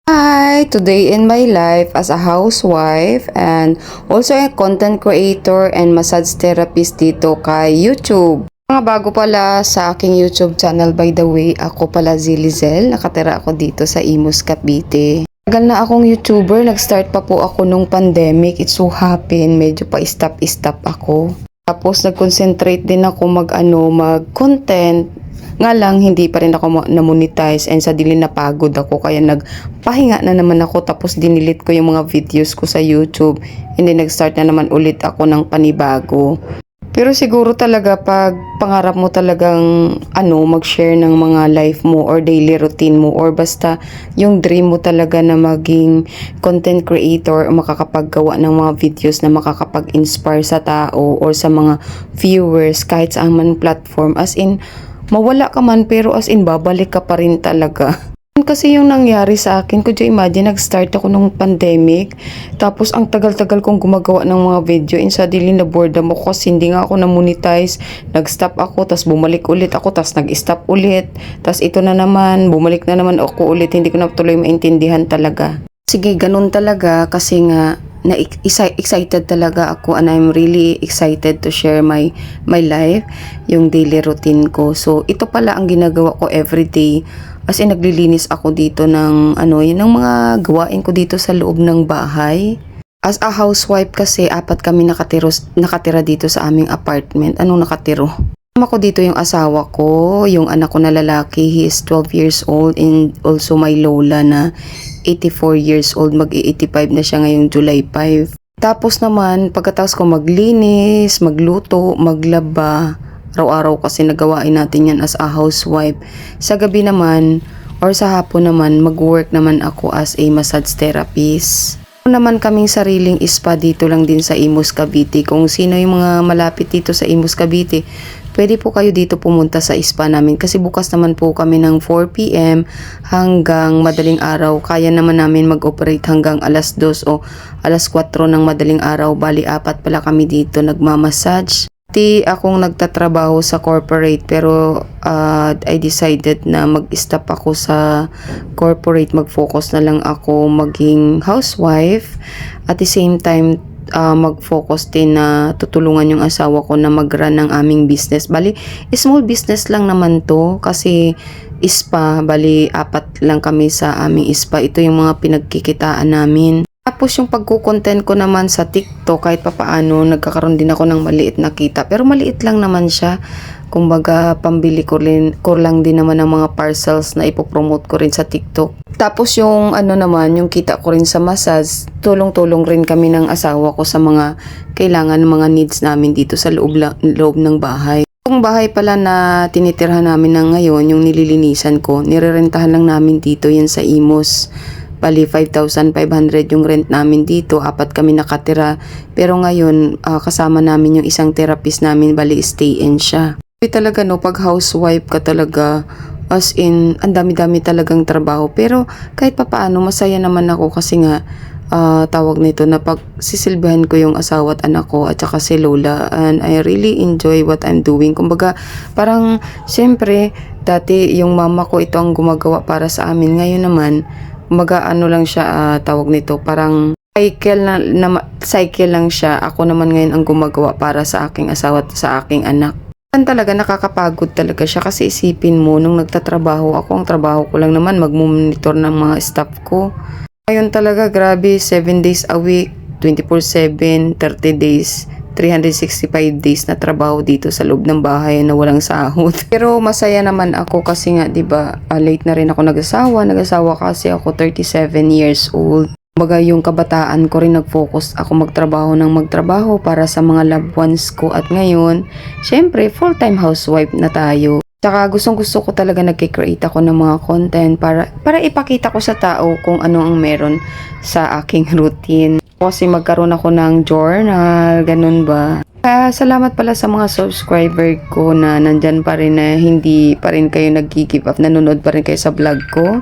Hi! Today in my life as a housewife and also a content creator and massage therapist dito kay YouTube. Mga bago pala sa aking YouTube channel, by the way, ako pala Zilizel. Nakatira ako dito sa Imus, Cavite. Tagal na akong YouTuber, nag-start pa po ako nung pandemic. It so happen, medyo pa stop ako. Tapos nag-concentrate din ako mag-content. Nga lang, hindi pa rin ako na-monetize and sa dili napagod ako. Kaya nagpahinga na naman ako tapos dinilit ko yung mga videos ko sa YouTube. And then nag-start na naman ulit ako ng panibago. Pero siguro talaga pag pangarap mo talagang mag-share ng mga life mo or daily routine mo or basta yung dream mo talaga na maging content creator o makakapaggawa ng mga videos na makakapag-inspire sa tao or sa mga viewers kahit sa man platform, as in mawala ka man pero as in babalik ka pa rin talaga. Kasi yung nangyari sa akin, could you imagine, nag-start ako nung pandemic, tapos ang tagal-tagal kong gumagawa ng mga video and suddenly na-boredom ako kasi hindi nga ako na-monetize. Nag-stop ako, tapos bumalik ulit ako, tapos nag-stop ulit, tapos ito na naman, bumalik na naman ako ulit, hindi ko na tuloy maintindihan talaga. Sige, ganun talaga kasi nga excited talaga ako and I'm really excited to share my life, yung daily routine ko. So ito pala ang ginagawa ko everyday. As in naglilinis ako dito ng yun ang mga gawain ko dito sa loob ng bahay. As a housewife kasi, 4 kami nakatira dito sa aming apartment. Anong nakatiro? Ako dito yung asawa ko, yung anak ko na lalaki, he is 12 years old, and also my lola na 84 years old, mag-85 na siya ngayong July 5. Tapos naman, pagkatapos ko maglinis, magluto, maglaba, araw-araw kasi nagawain natin yan as a housewife. Sa gabi naman, or sa hapon naman, mag-work naman ako as a massage therapist. Naman kaming sariling spa dito lang din sa Imus, Cavite. Kung sino yung mga malapit dito sa Imus, Cavite, pwede po kayo dito pumunta sa spa namin kasi bukas naman po kami ng 4 PM hanggang madaling araw. Kaya naman namin mag-operate hanggang alas 2 o alas 4 ng madaling araw. Bali 4 pala kami dito nagmamassage. Akong nagtatrabaho sa corporate pero I decided na mag-stop ako sa corporate, mag-focus na lang ako maging housewife. At the same time, mag-focus din na tutulungan yung asawa ko na mag-run ng aming business. Bali, small business lang naman to kasi spa, bali 4 lang kami sa aming spa. Ito yung mga pinagkikitaan namin. Tapos yung pagkukontent ko naman sa TikTok, kahit papaano, nagkakaroon din ako ng maliit na kita. Pero maliit lang naman siya. Kumbaga, pambili ko lang din naman ng mga parcels na ipopromote ko rin sa TikTok. Tapos yung naman, yung kita ko rin sa massage, tulong-tulong rin kami ng asawa ko sa mga kailangan, mga needs namin dito sa loob ng bahay. Yung bahay pala na tinitirhan namin na ngayon, yung nililinisan ko, nirerentahan lang namin dito yan sa Imus. Bali 5,500 yung rent namin dito, 4 kami nakatira. Pero ngayon, kasama namin yung isang therapist namin, bali stay-in siya. Talaga pag housewife ka talaga, as in, ang dami-dami talagang trabaho. Pero kahit papaano, masaya naman ako kasi nga, tawag nito na pagsisilbihan ko yung asawa at anak ko at saka si Lola, and I really enjoy what I'm doing. Kumbaga, parang, siyempre, dati yung mama ko ito ang gumagawa para sa amin. Ngayon naman, lang siya, tawag nito, parang cycle lang siya. Ako naman ngayon ang gumagawa para sa aking asawa at sa aking anak. Talaga nakakapagod talaga siya kasi isipin mo, nung nagtatrabaho ako, ang trabaho ko lang naman mag-monitor ng mga staff ko. Ngayon talaga grabe, 7 days a week, 24/7, 30 days, 365 days na trabaho dito sa loob ng bahay na walang sahod. Pero masaya naman ako kasi nga, 'di ba, late na rin ako nag-asawa kasi ako 37 years old. Kumbaga yung kabataan ko rin nag-focus ako magtrabaho para sa mga loved ones ko, at ngayon, syempre full-time housewife na tayo. Tsaka gustong-gusto ko talaga nagki-create ako ng mga content para ipakita ko sa tao kung ano ang meron sa aking routine. Kasi magkaroon ako ng journal, ganun ba. Salamat pala sa mga subscriber ko na nandyan pa rin, na hindi pa rin kayo nag-give up, nanonood pa rin kayo sa vlog ko.